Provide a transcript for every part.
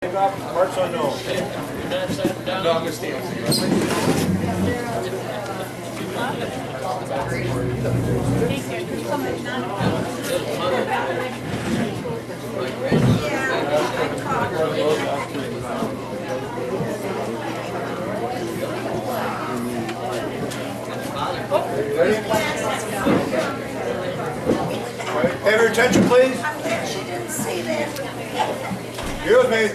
Take off parts unknown. Longest Have your attention, please. She didn't see that. Here with me.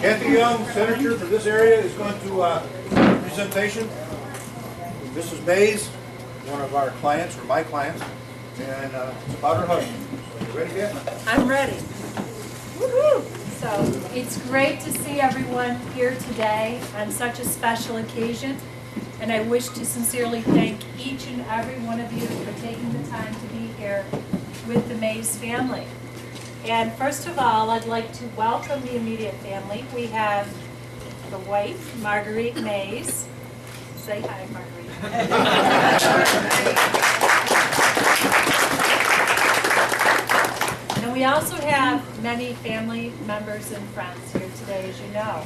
Cathy Young, Senator for this area, is going to presentation. Mrs. Mays, one of our clients, or my clients, and it's about her husband. So you ready, Kathy? I'm ready. Woohoo! So it's great to see everyone here today on such a special occasion. And I wish to sincerely thank each and every one of you for taking the time to be here with the Mays family. And first of all, I'd like to welcome the immediate family. We have the wife, Marguerite Mays. Say hi, Marguerite. And we also have many family members and friends here today, as you know.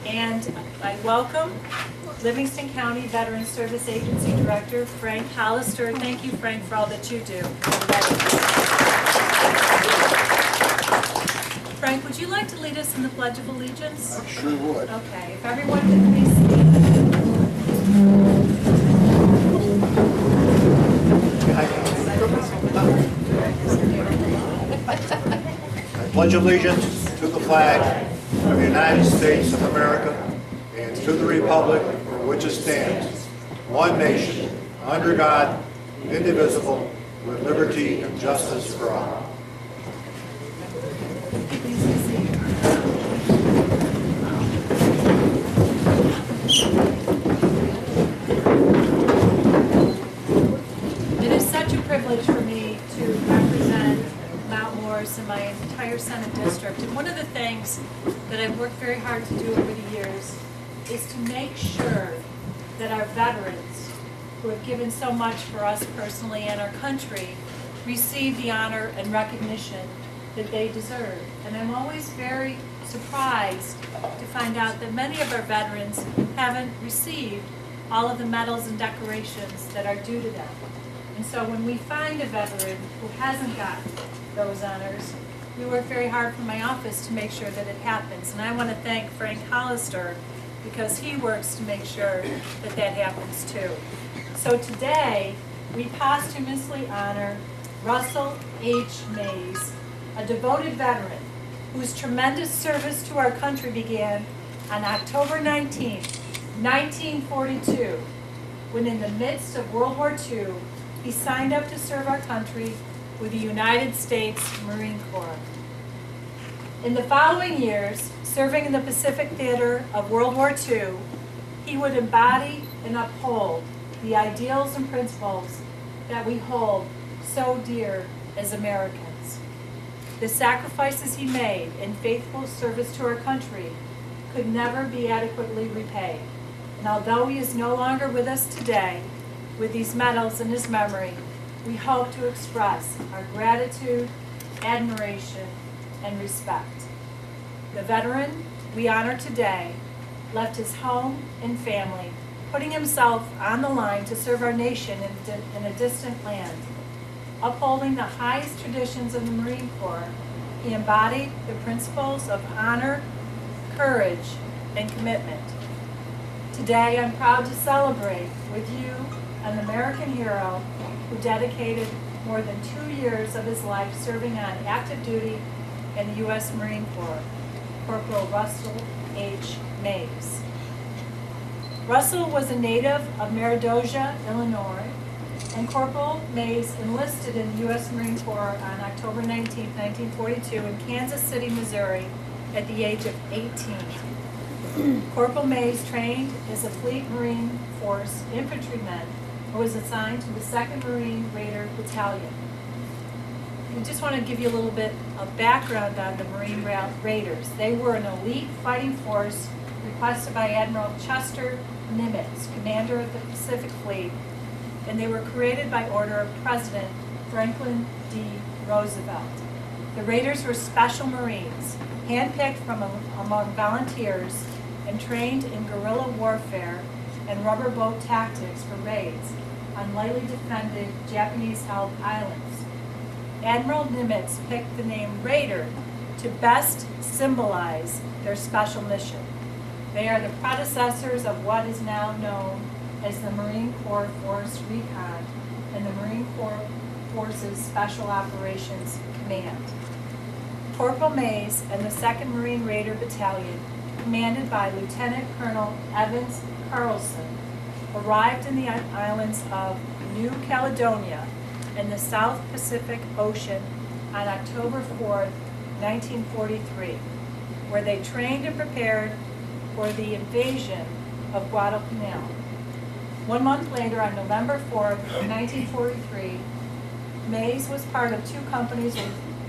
And I welcome Livingston County Veterans Service Agency Director Frank Hollister. Thank you, Frank, for all that you do. Frank, would you like to lead us in the Pledge of Allegiance? I sure would. Okay, if everyone could please stand. I pledge allegiance to the flag of the United States of America and to the republic for which it stands, one nation, under God, indivisible, with liberty and justice for all. It is such a privilege for me to represent Mount Morris and my entire Senate district. And one of the things that I've worked very hard to do over the years is to make sure that our veterans, who have given so much for us personally and our country, receive the honor and recognition that they deserve. And I'm always very surprised to find out that many of our veterans haven't received all of the medals and decorations that are due to them. And so when we find a veteran who hasn't gotten those honors, we work very hard from my office to make sure that it happens. And I want to thank Frank Hollister because he works to make sure that that happens too. So today, we posthumously honor Russell H. Mays, a devoted veteran whose tremendous service to our country began on October 19, 1942, when in the midst of World War II, he signed up to serve our country with the United States Marine Corps. In the following years, serving in the Pacific Theater of World War II, he would embody and uphold the ideals and principles that we hold so dear as Americans. The sacrifices he made in faithful service to our country could never be adequately repaid. And although he is no longer with us today, with these medals in his memory, we hope to express our gratitude, admiration, and respect. The veteran we honor today left his home and family, putting himself on the line to serve our nation in a distant land. Upholding the highest traditions of the Marine Corps, he embodied the principles of honor, courage, and commitment. Today, I'm proud to celebrate with you an American hero who dedicated more than 2 years of his life serving on active duty in the U.S. Marine Corps, Corporal Russell H. Mays. Russell was a native of Meridosia, Illinois, and Corporal Mays enlisted in the U.S. Marine Corps on October 19, 1942 in Kansas City, Missouri at the age of 18. Corporal Mays trained as a Fleet Marine Force infantryman and was assigned to the 2nd Marine Raider Battalion. We just want to give you a little bit of background on the Marine Raiders. They were an elite fighting force requested by Admiral Chester Nimitz, commander of the Pacific Fleet, and they were created by order of President Franklin D. Roosevelt. The Raiders were special Marines, handpicked from among volunteers and trained in guerrilla warfare and rubber boat tactics for raids on lightly defended Japanese-held islands. Admiral Nimitz picked the name Raider to best symbolize their special mission. They are the predecessors of what is now known as the Marine Corps Force Recon and the Marine Corps Forces Special Operations Command. Corporal Mays and the 2nd Marine Raider Battalion, commanded by Lieutenant Colonel Evans Carlson, arrived in the islands of New Caledonia in the South Pacific Ocean on October 4, 1943, where they trained and prepared for the invasion of Guadalcanal. 1 month later, on November 4, 1943, Mays was part of 2 companies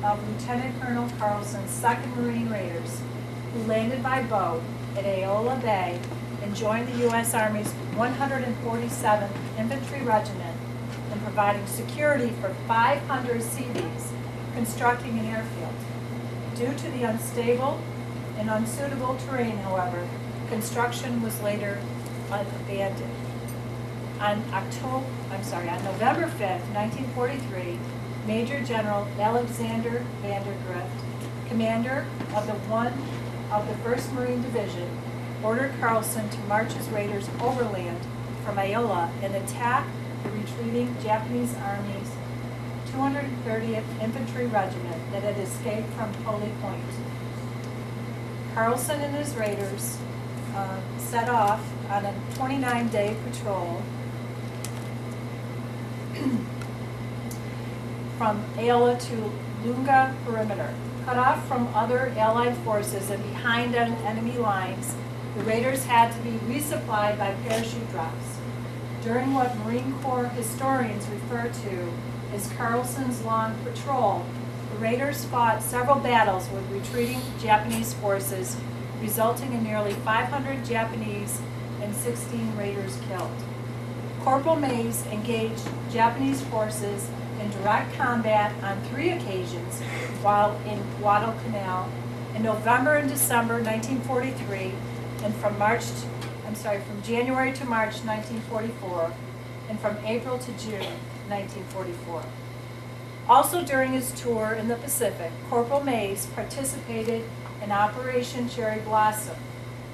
of Lieutenant Colonel Carlson's 2nd Marine Raiders, who landed by boat at Aola Bay and joined the U.S. Army's 147th Infantry Regiment in providing security for 500 Seabees constructing an airfield. Due to the unstable and unsuitable terrain, however, construction was later abandoned. On November 5th, 1943, Major General Alexander Vandergrift, commander of the 1st Marine Division, ordered Carlson to march his raiders overland from Aola and attack the retreating Japanese Army's 230th Infantry Regiment that had escaped from Holly Point. Carlson and his raiders set off on a 29-day patrol from Aola to Lunga Perimeter. Cut off from other Allied forces and behind enemy lines, the raiders had to be resupplied by parachute drops. During what Marine Corps historians refer to as Carlson's Long Patrol, the raiders fought several battles with retreating Japanese forces, resulting in nearly 500 Japanese and 16 raiders killed. Corporal Mays engaged Japanese forces in direct combat on 3 occasions while in Guadalcanal in November and December 1943, and from January to March 1944, and from April to June 1944. Also during his tour in the Pacific, Corporal Mays participated in Operation Cherry Blossom,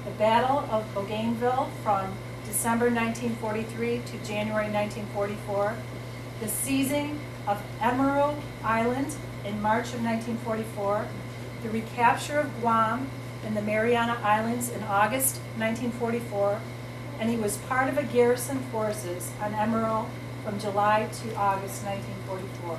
the Battle of Bougainville from December 1943 to January 1944, the seizing of Emerald Island in March of 1944, the recapture of Guam and the Mariana Islands in August 1944, and he was part of a garrison forces on Emerald from July to August 1944.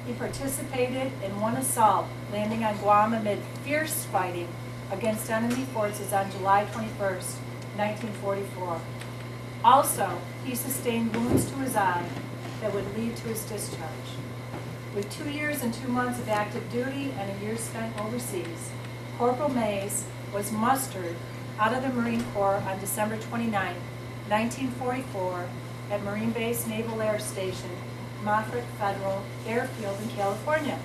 He participated in one assault, landing on Guam amid fierce fighting against enemy forces on July 21st, 1944. Also, he sustained wounds to his eye that would lead to his discharge. With 2 years and 2 months of active duty and a year spent overseas, Corporal Mays was mustered out of the Marine Corps on December 29, 1944, at Marine Base Naval Air Station, Moffett Federal Airfield in California.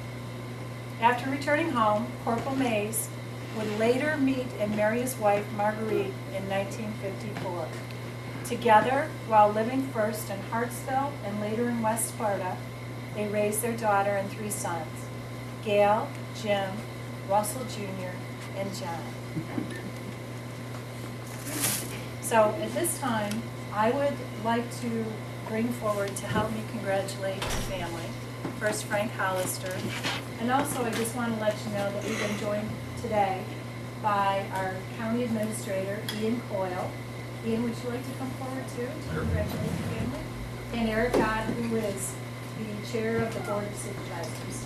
After returning home, Corporal Mays would later meet and marry his wife, Marguerite, in 1954. Together, while living first in Hartsville and later in West Sparta, they raised their daughter and 3 sons, Gail, Jim, Russell Jr., and John. So at this time, I would like to bring forward to help me congratulate the family. First, Frank Hollister. And also, I just want to let you know that we've been joined today by our county administrator, Ian Coyle. Ian, would you like to come forward too to congratulate the family? And Eric Gott, who is the chair of the Board of Supervisors.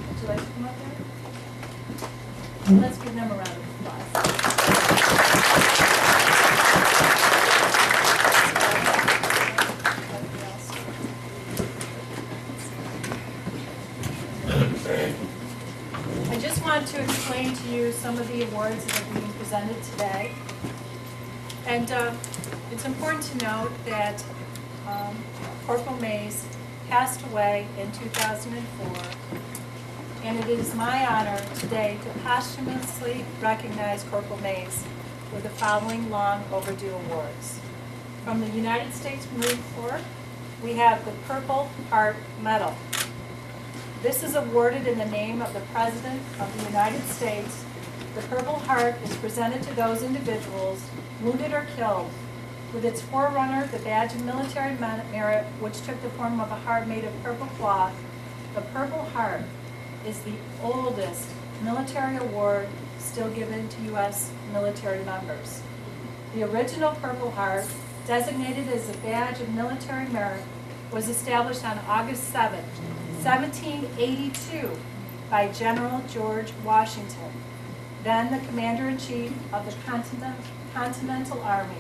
Would you like to come up there? Let's give them a round of applause. I just want to explain to you some of the awards that are being presented today. And it's important to note that Corporal Mays passed away in 2004, and it is my honor today to posthumously recognize Corporal Mays with the following long overdue awards. From the United States Marine Corps, we have the Purple Heart Medal. This is awarded in the name of the President of the United States. The Purple Heart is presented to those individuals wounded or killed. With its forerunner, the Badge of Military Merit, which took the form of a heart made of purple cloth, the Purple Heart is the oldest military award still given to U.S. military members. The original Purple Heart, designated as a Badge of Military Merit, was established on August 7, 1782 by General George Washington, then the Commander-in-Chief of the Continental Army,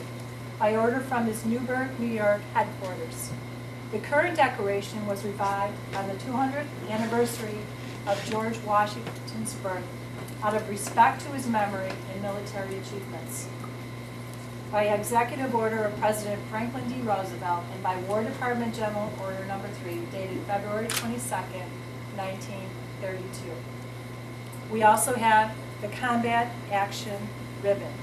by order from his Newburgh, New York headquarters. The current decoration was revived on the 200th anniversary of George Washington's birth out of respect to his memory and military achievements. By executive order of President Franklin D. Roosevelt and by War Department General Order No. 3, dated February 22, 1932. We also have the Combat Action Ribbon.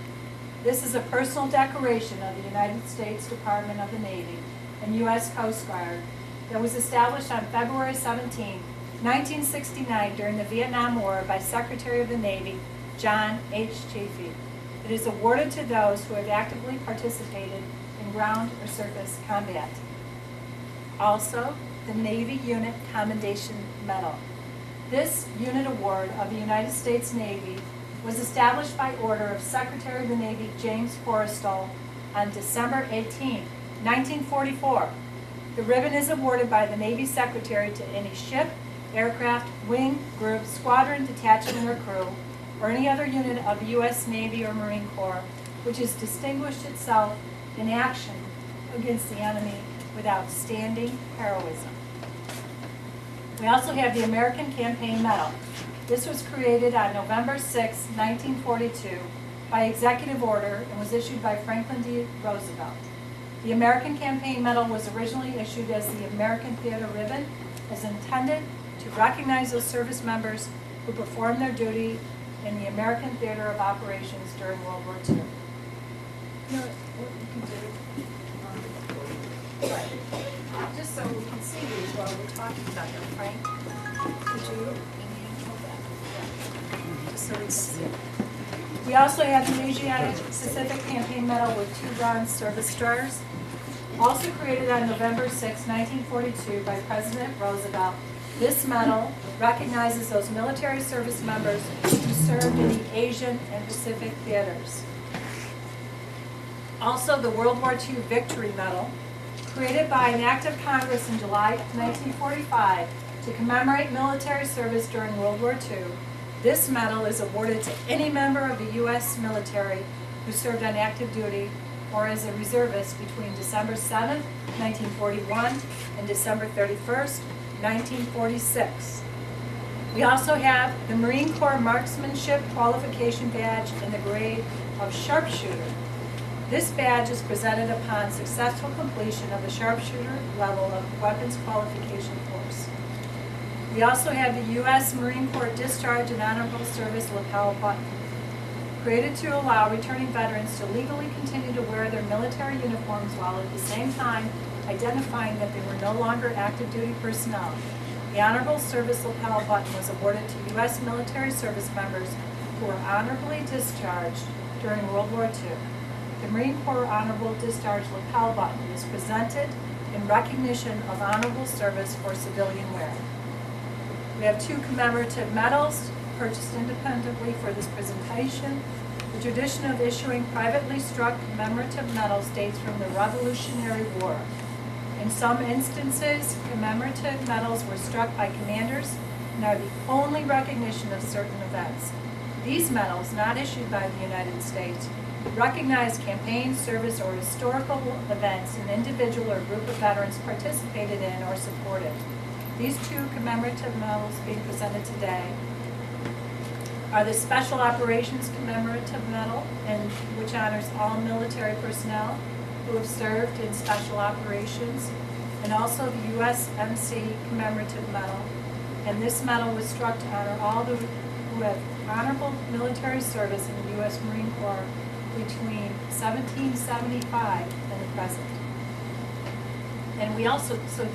This is a personal decoration of the United States Department of the Navy and U.S. Coast Guard that was established on February 17, 1969 during the Vietnam War by Secretary of the Navy John H. Chafee. It is awarded to those who have actively participated in ground or surface combat. Also, the Navy Unit Commendation Medal. This unit award of the United States Navy was established by order of Secretary of the Navy James Forrestal on December 18, 1944. The ribbon is awarded by the Navy Secretary to any ship, aircraft, wing, group, squadron, detachment, or crew, or any other unit of the U.S. Navy or Marine Corps which has distinguished itself in action against the enemy with outstanding heroism. We also have the American Campaign Medal. This was created on November 6, 1942 by executive order and was issued by Franklin D. Roosevelt. The American Campaign Medal was originally issued as the American Theater Ribbon, as intended to recognize those service members who performed their duty in the American Theater of Operations during World War II. You know what you can do? Just so we can see these while we're talking about them, Frank, could you just so we can see. We also have the Asiatic Pacific Campaign Medal with 2 bronze service stars. Also created on November 6, 1942 by President Roosevelt, this medal recognizes those military service members who served in the Asian and Pacific theaters. Also, the World War II Victory Medal, created by an act of Congress in July 1945 to commemorate military service during World War II. This medal is awarded to any member of the U.S. military who served on active duty or as a reservist between December 7, 1941 and December 31, 1946. We also have the Marine Corps Marksmanship Qualification Badge in the grade of Sharpshooter. This badge is presented upon successful completion of the Sharpshooter level of Weapons Qualification course. We also have the U.S. Marine Corps Discharge and Honorable Service lapel button, created to allow returning veterans to legally continue to wear their military uniforms while at the same time identifying that they were no longer active duty personnel. The Honorable Service lapel button was awarded to U.S. military service members who were honorably discharged during World War II. The Marine Corps Honorable Discharge lapel button is presented in recognition of honorable service for civilian wear. We have 2 commemorative medals purchased independently for this presentation. The tradition of issuing privately struck commemorative medals dates from the Revolutionary War. In some instances, commemorative medals were struck by commanders and are the only recognition of certain events. These medals, not issued by the United States, recognize campaign, service, or historical events an individual or group of veterans participated in or supported. These 2 commemorative medals being presented today are the Special Operations Commemorative Medal, which honors all military personnel who have served in special operations, and also the USMC Commemorative Medal, And this medal was struck to honor all who have honorable military service in the U.S. Marine Corps between 1775 and the present. And we also, so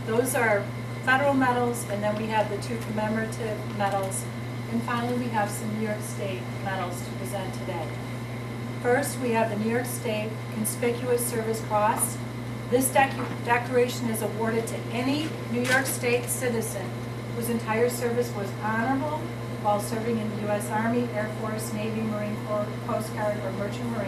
those are federal medals, and then we have the 2 commemorative medals. And finally, we have some New York State medals to present today. First, we have the New York State Conspicuous Service Cross. This decoration is awarded to any New York State citizen whose entire service was honorable while serving in the U.S. Army, Air Force, Navy, Marine Corps, Coast Guard, or Merchant Marine.